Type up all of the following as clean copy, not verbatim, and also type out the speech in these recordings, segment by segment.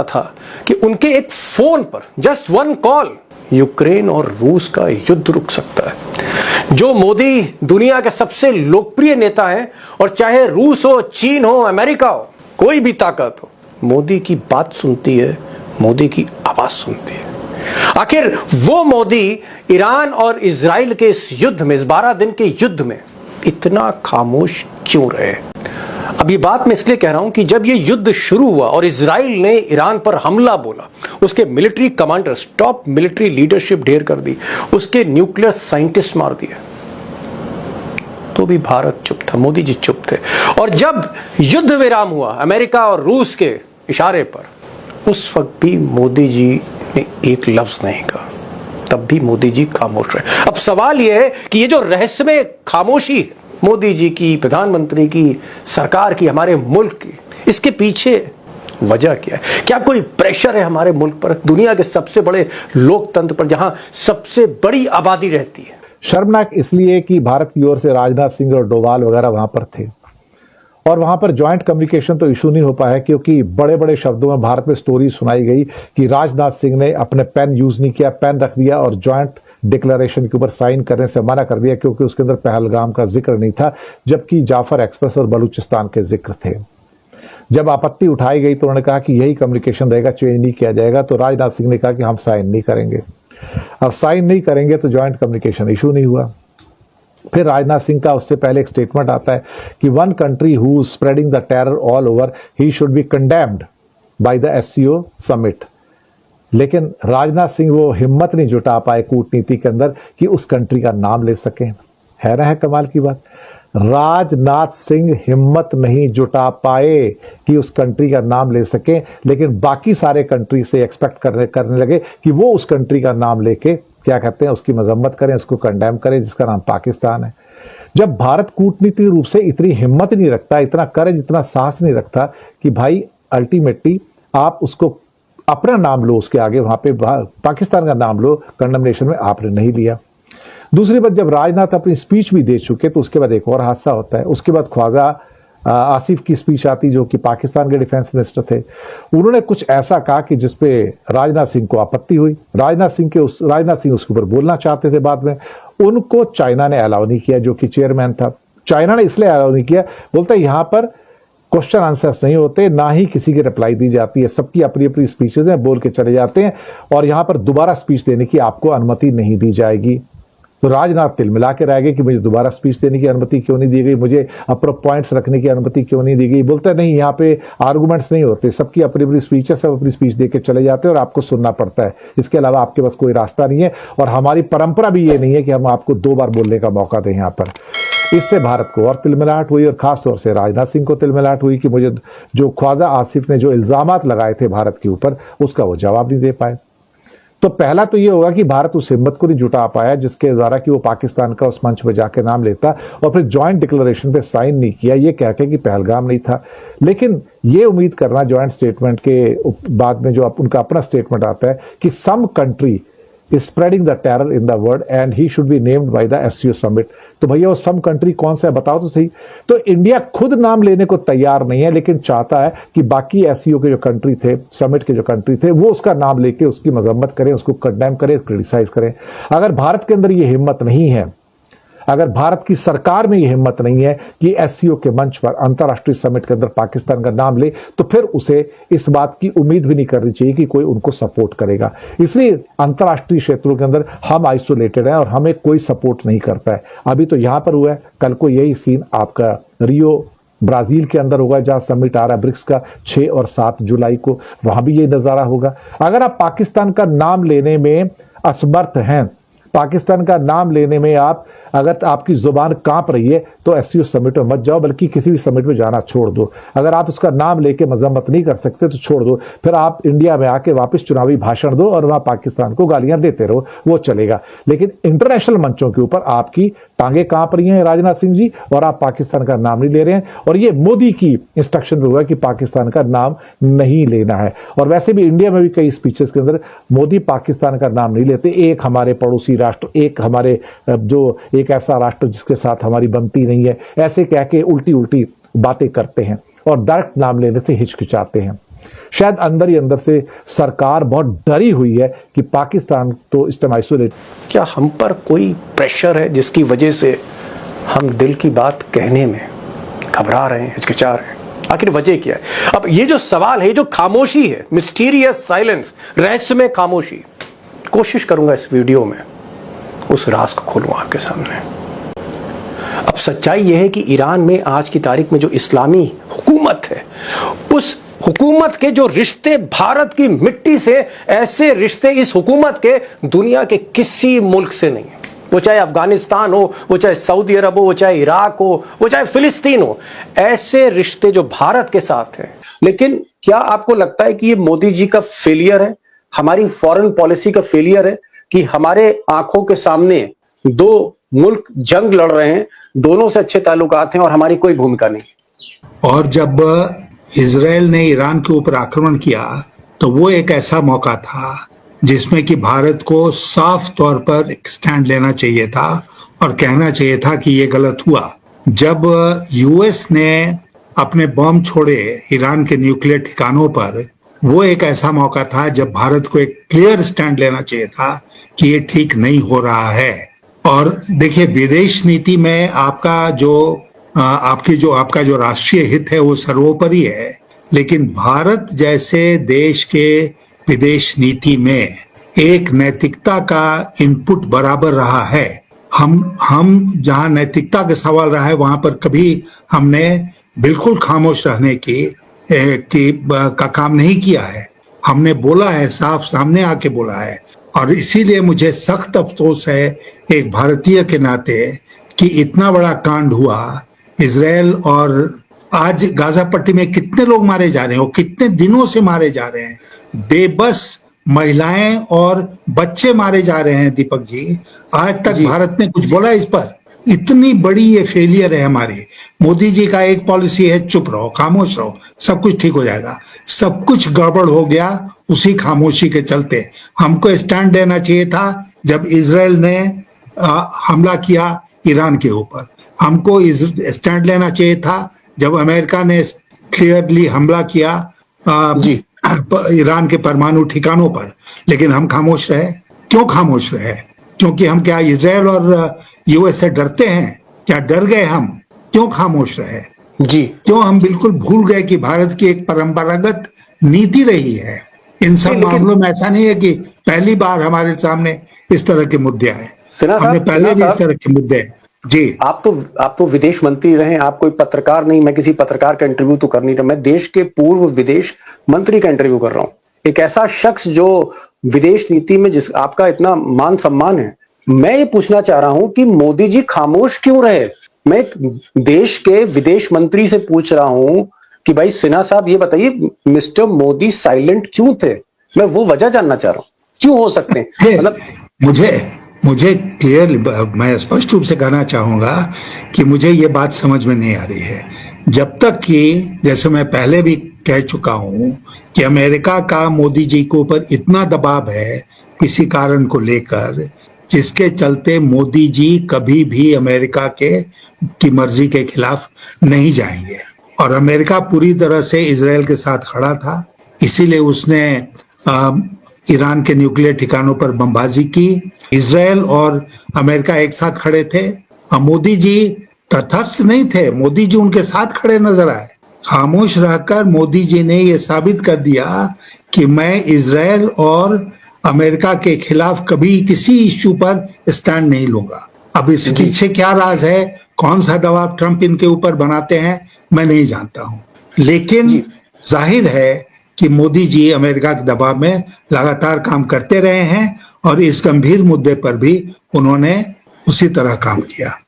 था कि उनके एक फोन पर जस्ट वन कॉल यूक्रेन और रूस का युद्ध रुक सकता है। जो मोदी दुनिया के सबसे लोकप्रिय नेता हैं और चाहे रूस हो, चीन हो, अमेरिका हो, कोई भी ताकत हो, मोदी की बात सुनती है, मोदी की आवाज सुनती है। आखिर वो मोदी ईरान और इजराइल के इस युद्ध में, इस 12 दिन के युद्ध में इतना खामोश क्यों रहे? अब ये बात मैं इसलिए कह रहा हूं कि जब ये युद्ध शुरू हुआ और इजराइल ने ईरान पर हमला बोला, उसके military commanders, top military leadership ढेर कर दी, उसके न्यूक्लियर साइंटिस्ट मार दिए, तो भी भारत चुप था, मोदी जी चुप थे। और जब युद्ध विराम हुआ अमेरिका और रूस के इशारे पर, उस वक्त भी मोदी जी ने एक लफ्ज नहीं कहा, तब भी मोदी जी खामोश रहे। अब सवाल यह है कि ये जो रहस्यमय खामोशी है मोदी जी की, प्रधानमंत्री की, सरकार की, हमारे मुल्क की, इसके पीछे वजह क्या है? क्या कोई प्रेशर है हमारे मुल्क पर, दुनिया के सबसे बड़े लोकतंत्र पर, जहां सबसे बड़ी आबादी रहती है? शर्मनाक इसलिए कि भारत की ओर से राजनाथ सिंह और डोभाल वगैरह वहां पर थे और वहां पर ज्वाइंट कम्युनिकेशन तो इशू नहीं हो पाया, क्योंकि बड़े बड़े शब्दों में भारत में स्टोरी सुनाई गई कि राजनाथ सिंह ने अपने पेन यूज नहीं किया, पेन रख दिया और ज्वाइंट डिक्लेरेशन के ऊपर साइन करने से मना कर दिया क्योंकि उसके अंदर पहलगाम का जिक्र नहीं था, जबकि जाफर एक्सप्रेस और बलूचिस्तान के जिक्र थे। जब आपत्ति उठाई गई तो उन्होंने कहा कि यही कम्युनिकेशन रहेगा, चेंज नहीं किया जाएगा, तो राजनाथ सिंह ने कहा कि हम साइन नहीं करेंगे। अब साइन नहीं करेंगे तो ज्वाइंट कम्युनिकेशन इशू नहीं हुआ। फिर राजनाथ सिंह का उससे पहले एक स्टेटमेंट आता है कि one country who spreading the terror all over, he should be condemned by the SCO summit. लेकिन राजनाथ सिंह वो हिम्मत नहीं जुटा पाए कूटनीति के अंदर कि उस कंट्री का नाम ले सकें। है ना, है कमाल की बात। राजनाथ सिंह हिम्मत नहीं जुटा पाए कि उस कंट्री का नाम ले सकें, लेकिन बाकी सारे कंट्री से एक्सपेक्ट करने लगे कि वो उस कंट्री का नाम लेके क्या कहते हैं, उसकी मजम्मत करें, उसको कंडेम करें, जिसका नाम पाकिस्तान है। जब भारत कूटनीतिक रूप से इतनी हिम्मत नहीं रखता, इतना करेज, इतना साहस नहीं रखता कि भाई अल्टीमेटली आप उसको अपना नाम लो, उसके आगे वहां पे पाकिस्तान का नाम लो, कंडेमनेशन में आपने नहीं लिया। दूसरी बात, जब राजनाथ अपनी स्पीच भी दे चुके तो उसके बाद एक और हादसा होता है। उसके बाद ख्वाजा आसिफ की स्पीच आती, जो कि पाकिस्तान के डिफेंस मिनिस्टर थे। उन्होंने कुछ ऐसा कहा कि जिसपे राजनाथ सिंह को आपत्ति हुई। राजनाथ सिंह उसके ऊपर बोलना चाहते थे, बाद में उनको चाइना ने अलाउ नहीं किया, जो कि चेयरमैन था। चाइना ने इसलिए अलाउ नहीं किया, बोलता यहां पर क्वेश्चन आंसर्स नहीं होते, ना ही किसी की रिप्लाई दी जाती है, सबकी अपनी अपनी स्पीचेज हैं, बोल के चले जाते हैं और यहां पर दोबारा स्पीच देने की आपको अनुमति नहीं दी जाएगी। तो राजनाथ तिलमिला के रह गए कि मुझे दोबारा स्पीच देने की अनुमति क्यों नहीं दी गई, मुझे अपने पॉइंट्स रखने की अनुमति क्यों नहीं दी गई। बोलते नहीं, यहाँ पे आर्गूमेंट्स नहीं होते, सबकी अपनी अपनी स्पीच है, सब अपनी स्पीच दे के चले जाते हैं और आपको सुनना पड़ता है। इसके अलावा आपके पास कोई रास्ता नहीं है और हमारी परंपरा भी ये नहीं है कि हम आपको 2 बार बोलने का मौका दें यहाँ पर। इससे भारत को और तिलमिलाहट हुई और खास तौर से राजनाथ सिंह को तिलमिलाहट हुई कि मुझे जो ख्वाजा आसिफ ने जो इल्जामात लगाए थे भारत के ऊपर, उसका वो जवाब नहीं दे पाए। तो पहला तो ये होगा कि भारत उस हिम्मत को नहीं जुटा पाया जिसके द्वारा कि वो पाकिस्तान का उस मंच पर जाके नाम लेता, और फिर ज्वाइंट डिक्लेरेशन पे साइन नहीं किया, ये कह के कि पहलगाम नहीं था। लेकिन ये उम्मीद करना ज्वाइंट स्टेटमेंट के बाद में जो उनका अपना स्टेटमेंट आता है कि some country is spreading the terror in the world and he should be named by the SCO summit। तो भैया वो सम कंट्री कौन सा है बताओ तो सही। तो इंडिया खुद नाम लेने को तैयार नहीं है, लेकिन चाहता है कि बाकी SCO के जो कंट्री थे, समिट के जो कंट्री थे, वो उसका नाम लेके उसकी मजम्मत करें, उसको कंडेम करें, क्रिटिसाइज करें। अगर भारत के अंदर ये हिम्मत नहीं है, अगर भारत की सरकार में ये हिम्मत नहीं है कि SCO के मंच पर, अंतर्राष्ट्रीय समिट के अंदर पाकिस्तान का नाम ले, तो फिर उसे इस बात की उम्मीद भी नहीं करनी चाहिए कि कोई उनको सपोर्ट करेगा। इसलिए अंतर्राष्ट्रीय क्षेत्रों के अंदर हम आइसोलेटेड हैं और हमें कोई सपोर्ट नहीं करता है। अभी तो यहां पर हुआ है, कल को यही सीन आपका रियो ब्राजील के अंदर होगा, जहां समिट आ रहा है ब्रिक्स का 6 और 7 जुलाई को, वहां भी ये नजारा होगा। अगर आप पाकिस्तान का नाम लेने में असमर्थ हैं, पाकिस्तान का नाम लेने में अगर आपकी जुबान कांप रही है, तो SCO समिट में मत जाओ, बल्कि किसी भी समिट में जाना छोड़ दो। अगर आप उसका नाम लेके मजम्मत नहीं कर सकते तो छोड़ दो, फिर आप इंडिया में आके वापस चुनावी भाषण दो और वहां पाकिस्तान को गालियां देते रहो, वो चलेगा। लेकिन इंटरनेशनल मंचों के ऊपर आपकी टांगे कांप रही हैं राजनाथ सिंह जी, और आप पाकिस्तान का नाम नहीं ले रहे हैं, और ये मोदी की इंस्ट्रक्शन में हुआ कि पाकिस्तान का नाम नहीं लेना है। और वैसे भी इंडिया में भी कई स्पीचेस के अंदर मोदी पाकिस्तान का नाम नहीं लेते। एक हमारे पड़ोसी राष्ट्र, एक हमारे जो एक ऐसा राष्ट्र जिसके साथ हमारी बनती नहीं है, ऐसे कह के उल्टी उल्टी बातें करते हैं और डायरेक्ट नाम लेने से हिचकिचाते हैं। शायद अंदर ही अंदर से सरकार बहुत डरी हुई है कि पाकिस्तान तो इस टाइम आइसोलेट। क्या हम पर कोई प्रेशर है जिसकी वजह से हम दिल की बात कहने में घबरा रहे हैं, हिचकिचा रहे हैं? आखिर वजह क्या है? अब ये जो सवाल है, जो खामोशी है, मिस्टीरियस साइलेंस, रहस्यमय खामोशी, कोशिश करूंगा इस वीडियो में उस राज को खोलूं आपके सामने। अब सच्चाई यह है कि ईरान में आज की तारीख में जो इस्लामी हुकूमत है, उस हुकूमत के जो रिश्ते भारत की मिट्टी से, ऐसे रिश्ते इस हुकूमत के दुनिया के किसी मुल्क से नहीं है। वो चाहे अफगानिस्तान हो, वो चाहे सऊदी अरब हो, वो चाहे इराक हो, वो चाहे फिलिस्तीन हो, ऐसे रिश्ते जो भारत के साथ हैं। लेकिन क्या आपको लगता है कि ये मोदी जी का फेलियर है, हमारी फॉरेन पॉलिसी का फेलियर है कि हमारे आंखों के सामने दो मुल्क जंग लड़ रहे हैं, दोनों से अच्छे ताल्लुकात हैं और हमारी कोई भूमिका नहीं? और जब इजराइल ने ईरान के ऊपर आक्रमण किया तो वो एक ऐसा मौका था जिसमें कि भारत को साफ तौर पर एक स्टैंड लेना चाहिए था और कहना चाहिए था कि ये गलत हुआ। जब यूएस ने अपने बम छोड़े ईरान के न्यूक्लियर ठिकानों पर, वो एक ऐसा मौका था जब भारत को एक क्लियर स्टैंड लेना चाहिए था कि ये ठीक नहीं हो रहा है। और देखिए, विदेश नीति में आपका जो राष्ट्रीय हित है वो सर्वोपरि है, लेकिन भारत जैसे देश के विदेश नीति में एक नैतिकता का इनपुट बराबर रहा है। हम जहां नैतिकता का सवाल रहा है वहां पर कभी हमने बिल्कुल खामोश रहने का काम नहीं किया है। हमने बोला है, साफ सामने आके बोला है। और इसीलिए मुझे सख्त अफसोस है एक भारतीय के नाते कि इतना बड़ा कांड हुआ इजराइल, और आज गाजा पट्टी में कितने लोग मारे जा रहे हैं और कितने दिनों से मारे जा रहे हैं। बेबस महिलाएं और बच्चे मारे जा रहे हैं। दीपक जी, आज तक भारत ने कुछ बोला इस पर? इतनी बड़ी ये फेलियर है हमारी। मोदी जी का एक पॉलिसी है, चुप रहो, खामोश रहो, सब कुछ ठीक हो जाएगा। सब कुछ गड़बड़ हो गया उसी खामोशी के चलते। हमको स्टैंड लेना चाहिए था जब इजराइल ने हमला किया ईरान के ऊपर। हमको स्टैंड लेना चाहिए था जब अमेरिका ने क्लियरली हमला किया ईरान के परमाणु ठिकानों पर, लेकिन हम खामोश रहे। क्यों खामोश रहे? क्योंकि हम क्या इजराइल और यूएस से डरते हैं? क्या डर गए हम? क्यों खामोश रहे? जी, क्यों हम बिल्कुल भूल गए कि भारत की एक परंपरागत नीति रही है इन सब मामलों में? ऐसा नहीं है कि पहली बार हमारे सामने इस तरह के मुद्दे आए, हमने पहले भी इस तरह के मुद्दे। जी, आप तो विदेश मंत्री रहे, आप कोई पत्रकार नहीं। मैं किसी पत्रकार का इंटरव्यू तो कर नहीं रहा, मैं देश के पूर्व विदेश मंत्री का इंटरव्यू कर रहा हूं। एक ऐसा शख्स जो विदेश नीति में जिस आपका इतना मान सम्मान है। मैं ये पूछना चाह रहा हूं कि मोदी जी खामोश क्यों रहे? मैं एक देश के विदेश मंत्री से पूछ रहा हूं कि भाई सिन्हा साहब ये बताइए, मिस्टर मोदी साइलेंट क्यों थे? मैं वो वजह जानना चाह रहा हूं, क्यों हो सकते हैं? मतलब मुझे क्लियर, मैं स्पष्ट रूप से कहना चाहूंगा कि मुझे ये बात समझ में नहीं आ रही है। जब तक कि, जैसे मैं पहले भी कह चुका हूं कि अमेरिका का मोदी जी के ऊपर इतना दबाव है किसी कारण को लेकर, जिसके चलते मोदी जी कभी भी अमेरिका की मर्जी के खिलाफ नहीं जाएंगे। और अमेरिका पूरी तरह से इजराइल के साथ खड़ा था, इसीलिए उसने ईरान के न्यूक्लियर ठिकानों पर बमबाजी की। इजराइल और अमेरिका एक साथ खड़े थे। मोदी जी तटस्थ नहीं थे, मोदी जी उनके साथ खड़े नजर आए। खामोश रहकर मोदी जी ने यह साबित कर दिया कि मैं इजराइल और अमेरिका के खिलाफ कभी किसी इश्यू पर स्टैंड नहीं लूंगा। अब इस पीछे क्या राज है, कौन सा दबाव ट्रंप इनके ऊपर बनाते हैं, मैं नहीं जानता हूं। लेकिन जाहिर है कि मोदी जी अमेरिका के दबाव में लगातार काम करते रहे हैं और इस गंभीर मुद्दे पर भी उन्होंने उसी तरह काम किया।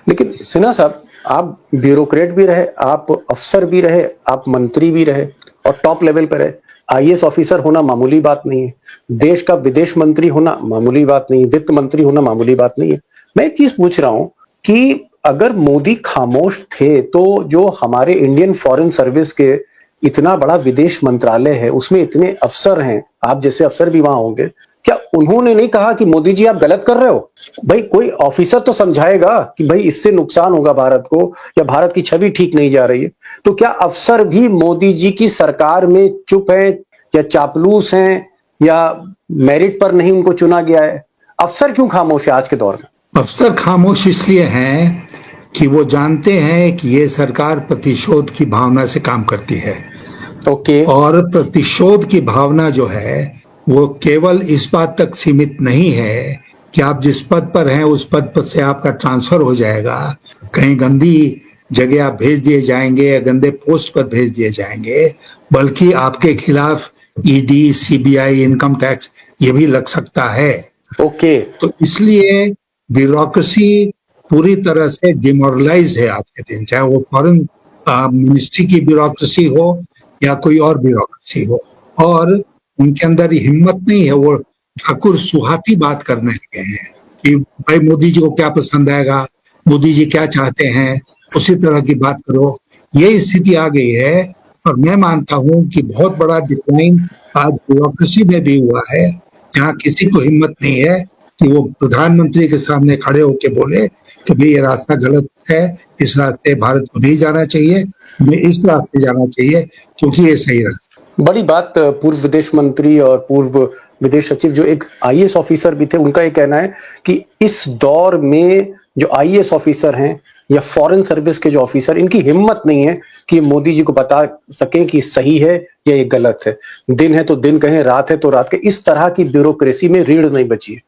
लेकिन सिन्हा साहब, आप ब्यूरोक्रेट भी रहे, आप अफसर भी रहे, आप मंत्री भी रहे और टॉप लेवल पर रहे। आईएएस ऑफिसर होना मामूली बात नहीं है, देश का विदेश मंत्री होना मामूली बात नहीं है, वित्त मंत्री होना मामूली बात नहीं है। मैं एक चीज पूछ रहा हूं कि अगर मोदी खामोश थे तो जो हमारे इंडियन फॉरेन सर्विस के इतना बड़ा विदेश मंत्रालय है, उसमें इतने अफसर हैं, आप जैसे अफसर भी वहां होंगे, क्या उन्होंने नहीं कहा कि मोदी जी आप गलत कर रहे हो? भाई कोई ऑफिसर तो समझाएगा कि भाई इससे नुकसान होगा भारत को, या भारत की छवि ठीक नहीं जा रही है। तो क्या अफसर भी मोदी जी की सरकार में चुप है, या चापलूस हैं, या मेरिट पर नहीं उनको चुना गया है? अफसर क्यों खामोश है आज के दौर में? अफसर खामोश इसलिए हैं कि वो जानते हैं कि ये सरकार प्रतिशोध की भावना से काम करती है। ओके। और प्रतिशोध की भावना जो है वो केवल इस बात तक सीमित नहीं है कि आप जिस पद पर हैं उस पद पर से आपका ट्रांसफर हो जाएगा, कहीं गंदी जगह आप भेज दिए जाएंगे या गंदे पोस्ट पर भेज दिए जाएंगे, बल्कि आपके खिलाफ ईडी, सीबीआई, इनकम टैक्स ये भी लग सकता है। ओके। तो इसलिए ब्यूरोक्रेसी पूरी तरह से डिमोरलाइज है आज के दिन, चाहे वो फॉरेन मिनिस्ट्री की ब्यूरोक्रेसी हो या कोई और ब्यूरोक्रेसी हो। और उनके अंदर हिम्मत नहीं है, वो ठाकुर सुहाती बात करने लगे हैं कि भाई मोदी जी को क्या पसंद आएगा, मोदी जी क्या चाहते हैं, उसी तरह की बात करो। ये स्थिति आ गई है। और मैं मानता हूं कि बहुत बड़ा डिक्लाइन आज ब्यूरोक्रेसी में भी हुआ है, जहां किसी को हिम्मत नहीं है कि वो प्रधानमंत्री के सामने खड़े होकर बोले कि भाई ये रास्ता गलत है, इस रास्ते भारत को नहीं जाना चाहिए, हमें इस रास्ते जाना चाहिए क्योंकि ये सही रास्ता। बड़ी बात, पूर्व विदेश मंत्री और पूर्व विदेश सचिव जो एक आईएएस ऑफिसर भी थे, उनका ये कहना है कि इस दौर में जो आईएएस ऑफिसर हैं या फॉरेन सर्विस के जो ऑफिसर, इनकी हिम्मत नहीं है कि मोदी जी को बता सकें कि सही है या ये गलत है। दिन है तो दिन कहें, रात है तो रात के, इस तरह की ब्यूरोक्रेसी में रीढ़ नहीं बची है।